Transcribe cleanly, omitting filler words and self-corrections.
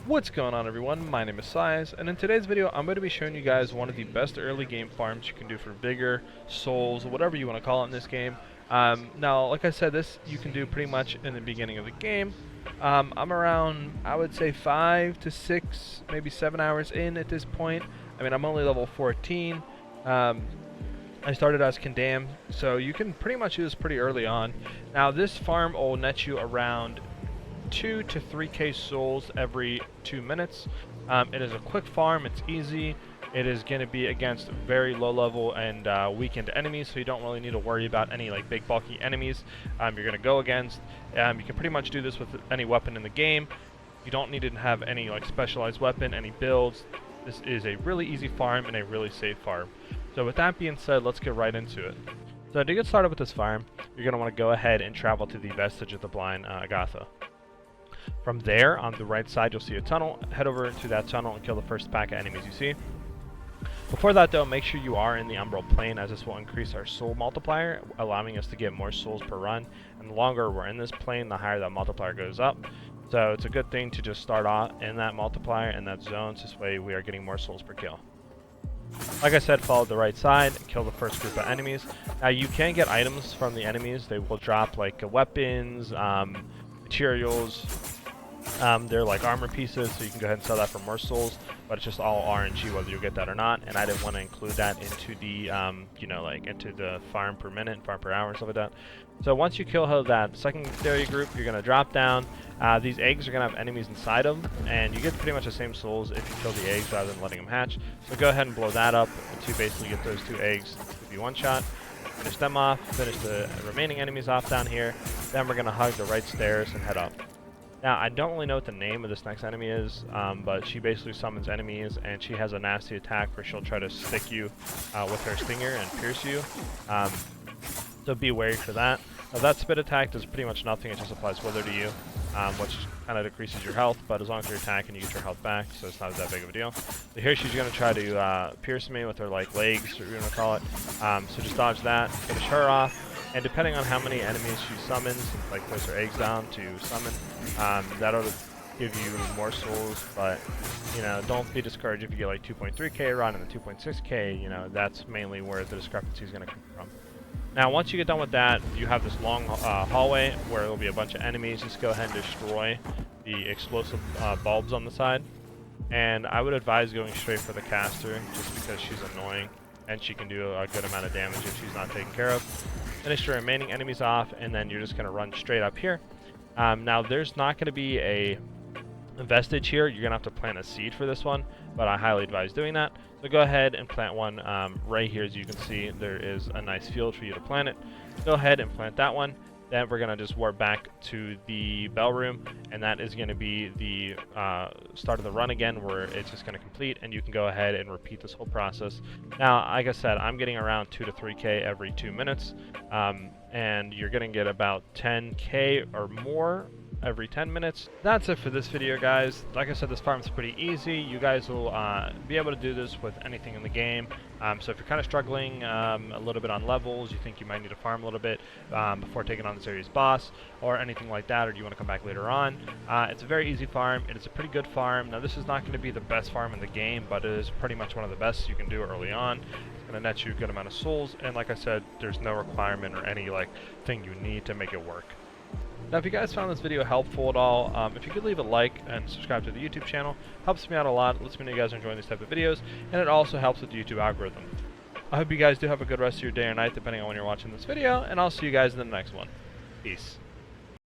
What's going on, everyone? My name is Size, and in today's video I'm going to be showing you guys one of the best early game farms you can do for Vigor, Souls, whatever you want to call it in this game. Now, like I said, this you can do pretty much in the beginning of the game. I'm around, I would say, 5 to 6, maybe 7 hours in at this point. I mean, I'm only level 14. I started as condemned, so you can pretty much do this pretty early on. Now, this farm will net you around 2 to 3k souls every 2 minutes. It is a quick farm, it's easy, it is going to be against very low level and weakened enemies, so you don't really need to worry about any like big bulky enemies you're going to go against. You can pretty much do this with any weapon in the game. You don't need to have any like specialized weapon, any builds. This is a really easy farm and a really safe farm. So with that being said, let's get right into it. So to get started with this farm, you're going to want to go ahead and travel to the Vestige of the Blind Agatha. From there, on the right side, you'll see a tunnel. Head over into that tunnel and kill the first pack of enemies you see. Before that, though, make sure you are in the umbral plane, as this will increase our soul multiplier, allowing us to get more souls per run. And the longer we're in this plane, the higher that multiplier goes up. So it's a good thing to just start off in that multiplier, in that zone, so this way we are getting more souls per kill. Like I said, follow the right side and kill the first group of enemies. Now, you can get items from the enemies. They will drop like weapons, materials. They're like armor pieces, so you can go ahead and sell that for more souls, but it's just all RNG whether you get that or not, and I didn't want to include that into the, like into the farm per minute, farm per hour, and stuff like that. So once you kill that secondary group, you're going to drop down. These eggs are going to have enemies inside them, and you get pretty much the same souls if you kill the eggs rather than letting them hatch. So go ahead and blow that up to basically get those 2 eggs to be one shot. Finish them off, finish the remaining enemies off down here. Then we're going to hug the right stairs and head up. Now, I don't really know what the name of this next enemy is, but she basically summons enemies, and she has a nasty attack where she'll try to stick you with her stinger and pierce you. So be wary for that. Now, that spit attack does pretty much nothing, it just applies Wither to you, which kind of decreases your health, but as long as you're attacking, you get your health back, so it's not that big of a deal. So here she's going to try to pierce me with her like legs, or you're going to call it. So just dodge that, finish her off. And depending on how many enemies she summons, like place her eggs down to summon, that'll give you more souls, but, you know, don't be discouraged if you get like 2.3k run and the 2.6k, you know, that's mainly where the discrepancy is going to come from. Now, once you get done with that, you have this long hallway where there will be a bunch of enemies. Just go ahead and destroy the explosive bulbs on the side. And I would advise going straight for the caster, just because she's annoying, and she can do a good amount of damage if she's not taken care of. Finish your remaining enemies off, and then you're just going to run straight up here. Now, there's not going to be a vestige here. You're going to have to plant a seed for this one, but I highly advise doing that. So go ahead and plant one right here. As you can see, there is a nice field for you to plant it. Go ahead and plant that one. Then we're going to just warp back to the bell room, and that is going to be the start of the run again, where it's just going to complete, and you can go ahead and repeat this whole process. Now, like I said, I'm getting around 2 to 3k every 2 minutes, and you're going to get about 10k or more every 10 minutes. That's it for this video, guys. Like I said, this farm's pretty easy. You guys will be able to do this with anything in the game. So if you're kind of struggling a little bit on levels, you think you might need to farm a little bit before taking on the series boss or anything like that, or you want to come back later on, it's a very easy farm. It is a pretty good farm. Now, this is not going to be the best farm in the game, but it is pretty much one of the best you can do early on. It's going to net you a good amount of souls, and like I said, there's no requirement or any like thing you need to make it work. Now, if you guys found this video helpful at all, if you could leave a like and subscribe to the YouTube channel, helps me out a lot. It lets me know you guys are enjoying these type of videos, and it also helps with the YouTube algorithm. I hope you guys do have a good rest of your day or night, depending on when you're watching this video, and I'll see you guys in the next one. Peace.